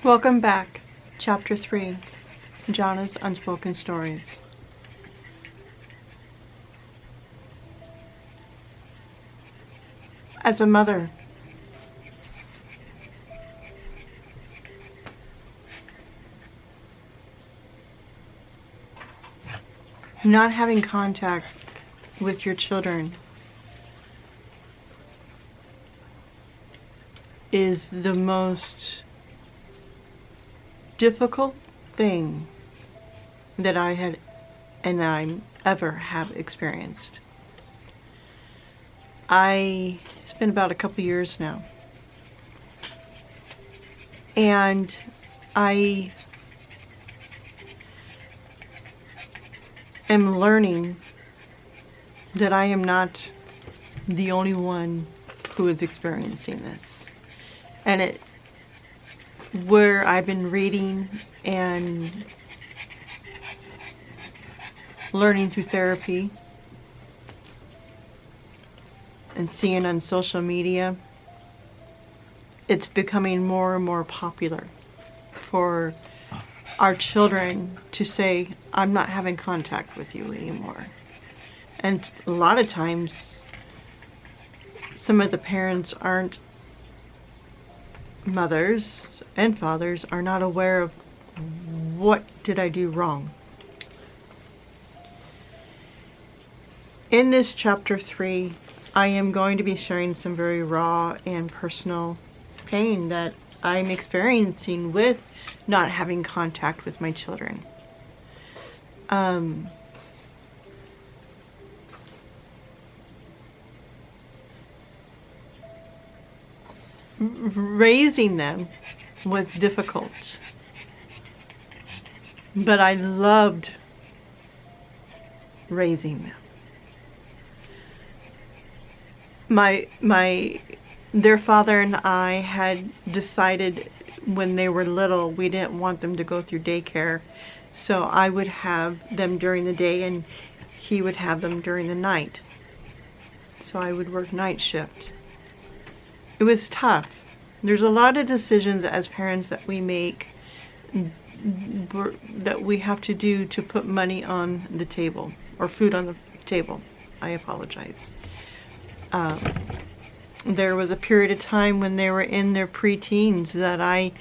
Welcome back. Chapter 3. Jana's Unspoken Stories. As a mother, not having contact with your children is the most difficult thing that I had and I ever have experienced. It's been about a couple years now, and I am learning that I am not the only one who is experiencing this. And where I've been reading and learning through therapy and seeing on social media, it's becoming more and more popular for our children to say, I'm not having contact with you anymore. And a lot of times, some of the parents aren't mothers and fathers are not aware of what did I do wrong. In this chapter 3, I am going to be sharing some very raw and personal pain that I'm experiencing with not having contact with my children. Raising them was difficult, but I loved raising them. Their father and I had decided when they were little we didn't want them to go through daycare, so I would have them during the day and he would have them during the night. So I would work night shift. It was tough. There's a lot of decisions as parents that we make that we have to do to put money on the table, or food on the table. I apologize. There was a period of time when they were in their preteens that I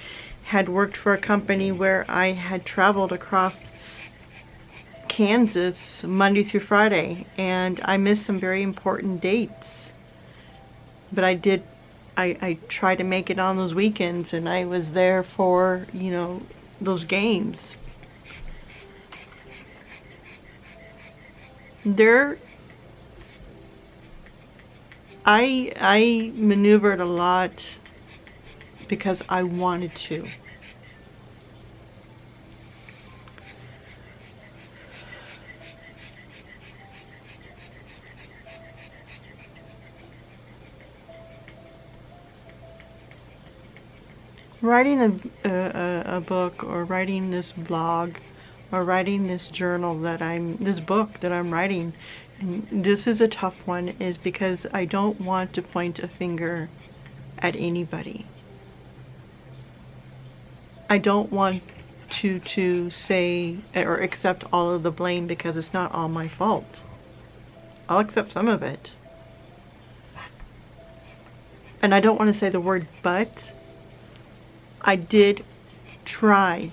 had worked for a company where I had traveled across Kansas Monday through Friday, and I missed some very important dates. But I tried to make it on those weekends, and I was there for, those games. I maneuvered a lot because I wanted to. Writing a book, or writing this vlog, or writing this this book that I'm writing, and this is a tough one, is because I don't want to point a finger at anybody. I don't want to say or accept all of the blame, because it's not all my fault. I'll accept some of it. And I don't want to say the word but. I did try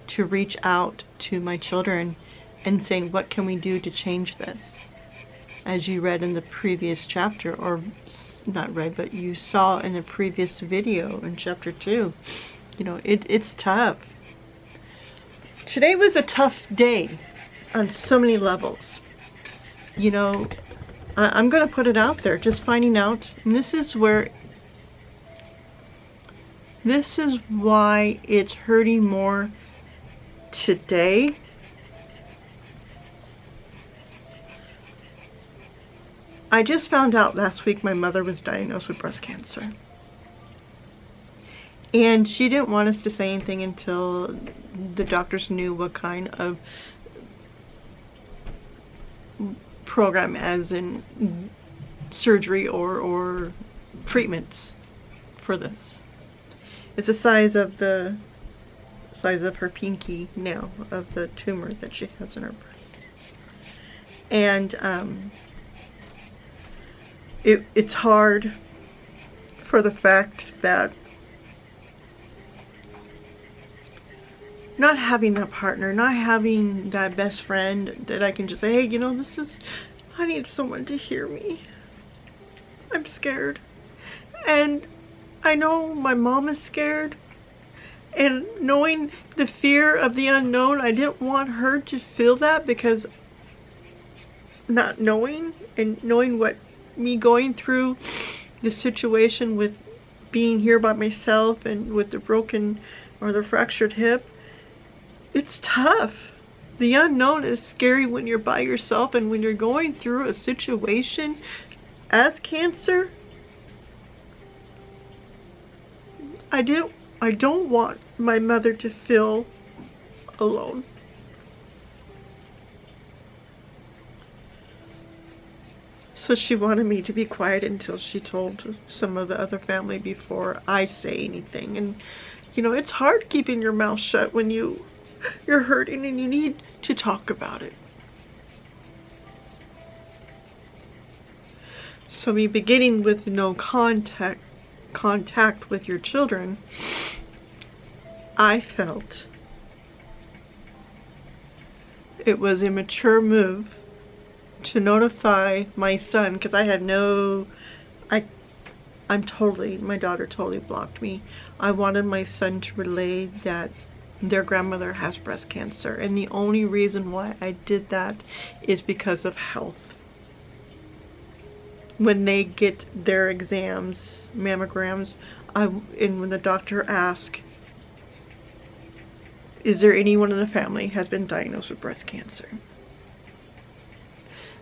to reach out to my children and saying, what can we do to change this? As you read in the previous chapter, or not read, but you saw in the previous video in chapter 2, it's tough. Today was a tough day on so many levels. I'm going to put it out there, just finding out, and this is why it's hurting more today. I just found out last week my mother was diagnosed with breast cancer. And she didn't want us to say anything until the doctors knew what kind of program, as in surgery or treatments for this. It's the size of the size of her pinky now of the tumor that she has in her breast. And it's hard for the fact that not having that partner, not having that best friend that I can just say, hey, you know, I need someone to hear me. I'm scared. And I know my mom is scared. And knowing the fear of the unknown, I didn't want her to feel that, because not knowing and knowing what me going through the situation with being here by myself and with the broken or the fractured hip, it's tough. The unknown is scary when you're by yourself, and when you're going through a situation as cancer. I don't want my mother to feel alone. So she wanted me to be quiet until she told some of the other family before I say anything. And you know, it's hard keeping your mouth shut when you're hurting and you need to talk about it. So me beginning with no contact with your children, I felt it was a mature move to notify my son, because I had my daughter totally blocked me. I wanted my son to relay that their grandmother has breast cancer, and the only reason why I did that is because of health. When they get their exams, mammograms, and when the doctor asks, is there anyone in the family has been diagnosed with breast cancer?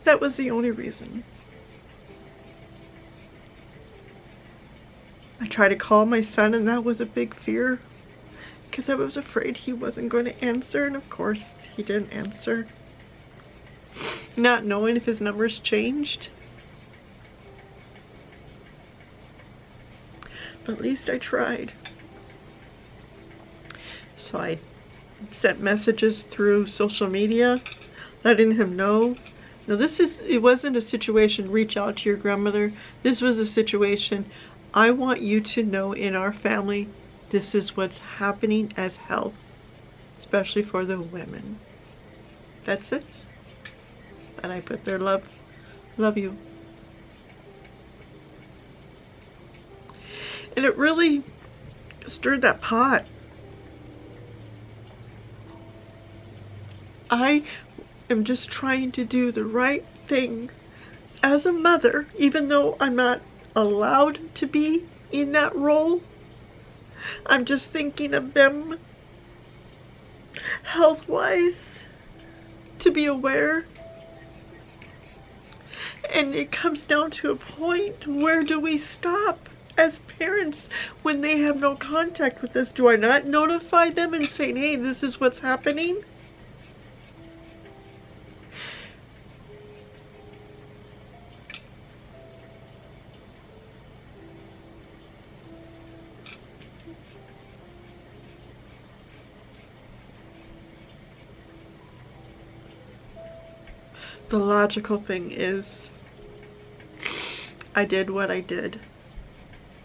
That was the only reason. I tried to call my son, and that was a big fear, because I was afraid he wasn't going to answer, and of course he didn't answer. Not knowing if his numbers changed. But at least I tried. So I sent messages through social media, letting him know. Now it wasn't a situation, reach out to your grandmother. This was a situation, I want you to know in our family, this is what's happening as health, especially for the women. That's it. And I put their love you. And it really stirred that pot. I am just trying to do the right thing as a mother, even though I'm not allowed to be in that role. I'm just thinking of them health-wise, to be aware. And it comes down to a point, where do we stop as parents when they have no contact with us? Do I not notify them and say, hey, this is what's happening? The logical thing is, I did what I did.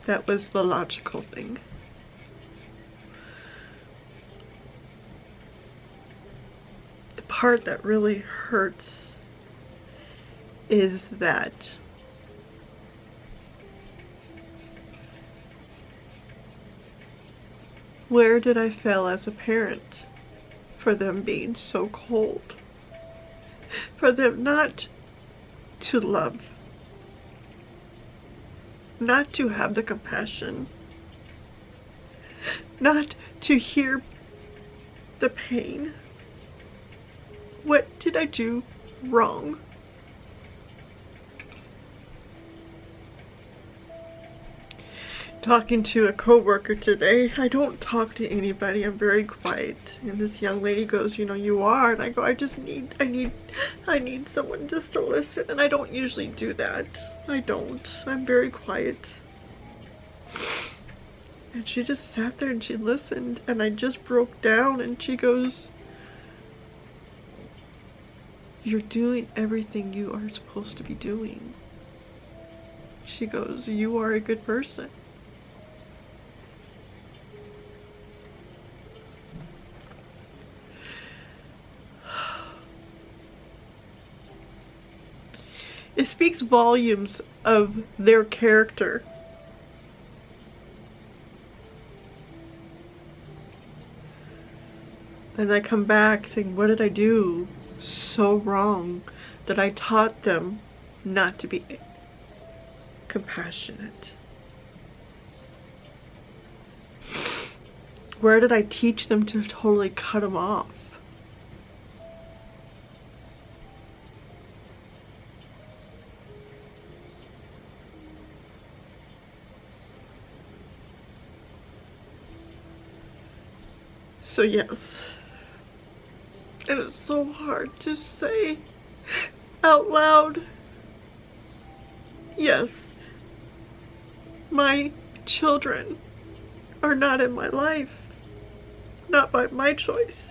That was the logical thing. The part that really hurts is that where did I fail as a parent for them being so cold? For them not to love, not to have the compassion, not to hear the pain. What did I do wrong? Talking to a coworker today, I don't talk to anybody, I'm very quiet. And this young lady goes, you know, you are. And I go, I need someone just to listen. And I don't usually do that. I don't. I'm very quiet. And she just sat there and she listened, and I just broke down, and she goes, "You're doing everything you are supposed to be doing." She goes, "You are a good person." It speaks volumes of their character. And I come back saying, what did I do so wrong that I taught them not to be compassionate? Where did I teach them to totally cut them off? So yes, it is so hard to say out loud. Yes, my children are not in my life. Not by my choice,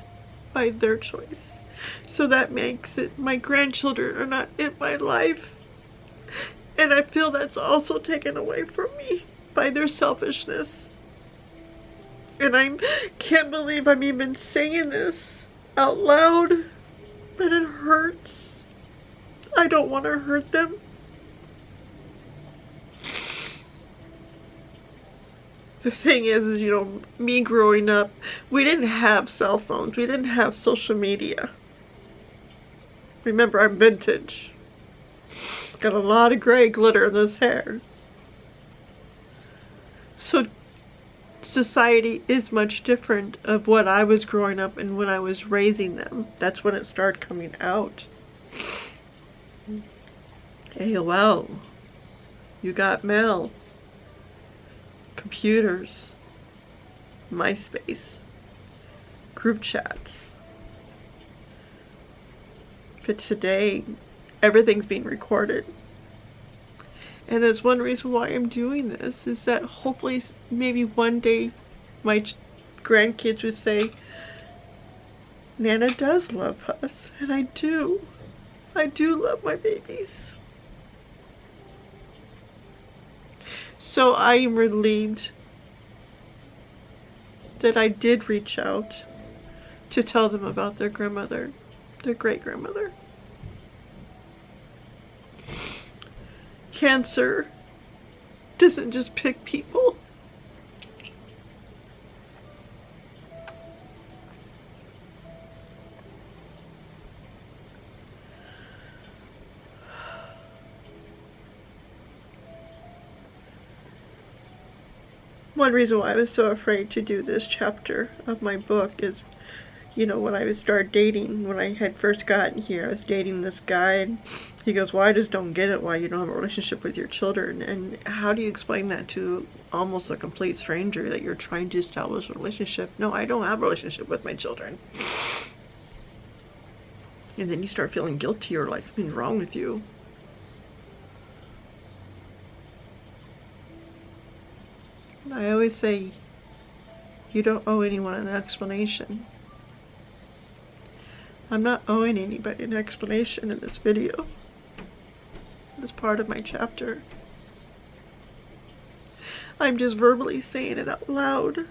by their choice. So that makes it my grandchildren are not in my life. And I feel that's also taken away from me by their selfishness. And I can't believe I'm even saying this out loud, but it hurts. I don't want to hurt them. The thing is, you know, me growing up, we didn't have cell phones. We didn't have social media. Remember, I'm vintage. Got a lot of gray glitter in this hair. So society is much different of what I was growing up and when I was raising them. That's when it started coming out. AOL. You got mail. Computers. MySpace. Group chats. But today, everything's being recorded. And that's one reason why I'm doing this, is that hopefully maybe one day my grandkids would say, Nana does love us. And I do. I do love my babies. So I am relieved that I did reach out to tell them about their grandmother, their great-grandmother. Cancer doesn't just pick people. One reason why I was so afraid to do this chapter of my book is, you know, when I started dating, when I had first gotten here, I was dating this guy, and he goes, well, I just don't get it why you don't have a relationship with your children. And how do you explain that to almost a complete stranger, that you're trying to establish a relationship? No, I don't have a relationship with my children. And then you start feeling guilty or like something's wrong with you. And I always say, you don't owe anyone an explanation. I'm not owing anybody an explanation in this video. This part of my chapter. I'm just verbally saying it out loud.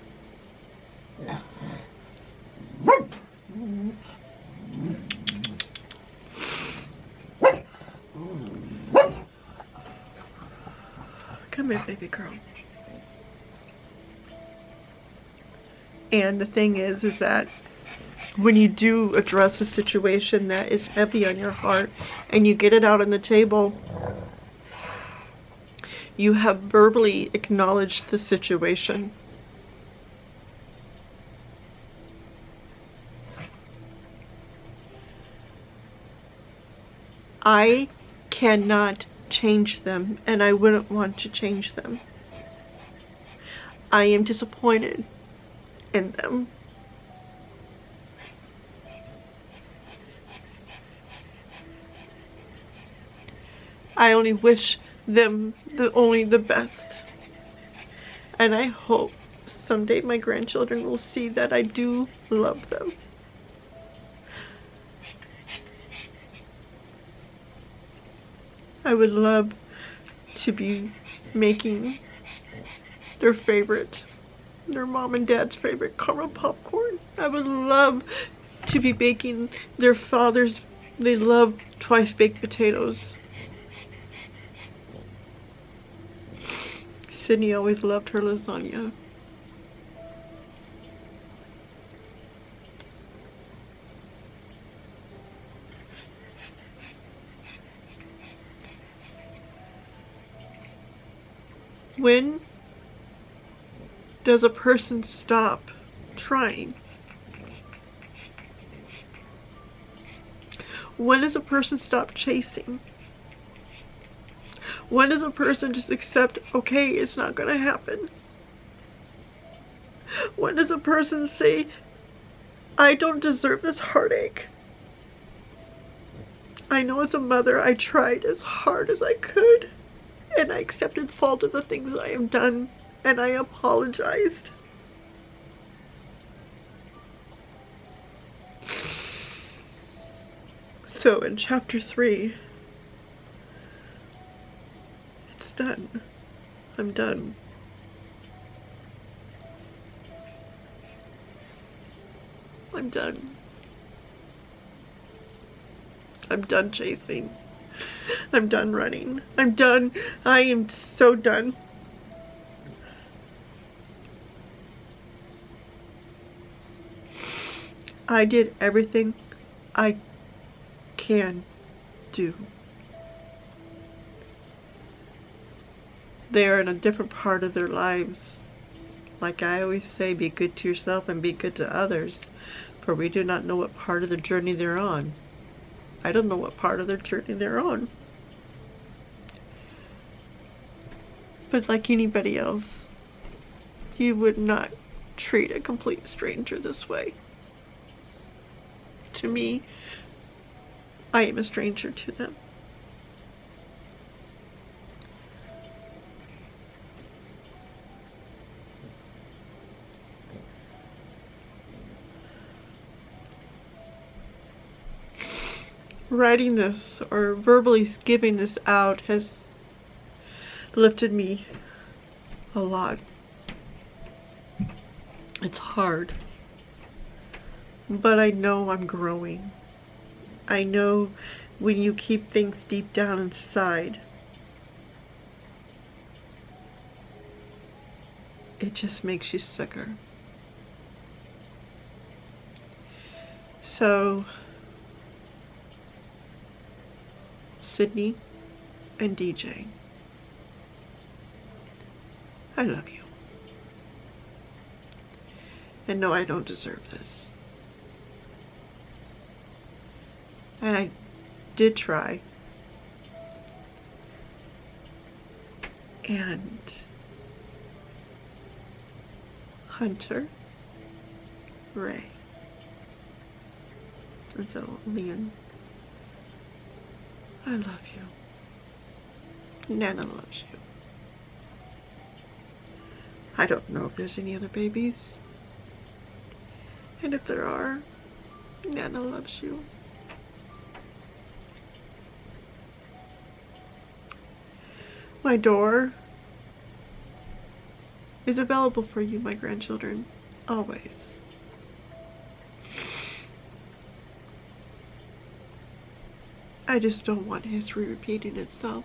Come here, baby girl. And the thing is that when you do address a situation that is heavy on your heart and you get it out on the table, you have verbally acknowledged the situation. I cannot change them, and I wouldn't want to change them. I am disappointed in them. I only wish them only the best. And I hope someday my grandchildren will see that I do love them. I would love to be making their mom and dad's favorite caramel popcorn. I would love to be baking their father's, they love twice baked potatoes. Sydney always loved her lasagna. When does a person stop trying? When does a person stop chasing? When does a person just accept, okay, it's not gonna happen? When does a person say, I don't deserve this heartache? I know as a mother I tried as hard as I could, and I accepted fault of the things I have done, and I apologized. So in chapter 3, it's done. I'm done. I'm done. I'm done chasing. I'm done running. I'm done. I am so done. I did everything I can do. They are in a different part of their lives. Like I always say, be good to yourself and be good to others, for we do not know what part of the journey they're on. I don't know what part of their journey they're on. But like anybody else, you would not treat a complete stranger this way. To me, I am a stranger to them. Writing this or verbally giving this out has lifted me a lot. It's hard, but I know I'm growing. I know when you keep things deep down inside, it just makes you sicker. So, Sydney and DJ, I love you. And no, I don't deserve this. And I did try. And Hunter, Ray, and so Leon, I love you. Nana loves you. I don't know if there's any other babies. And if there are, Nana loves you. My door is available for you, my grandchildren, always. I just don't want history repeating itself.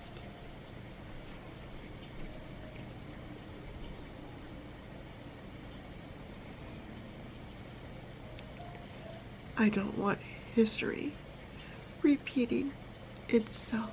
I don't want history repeating itself.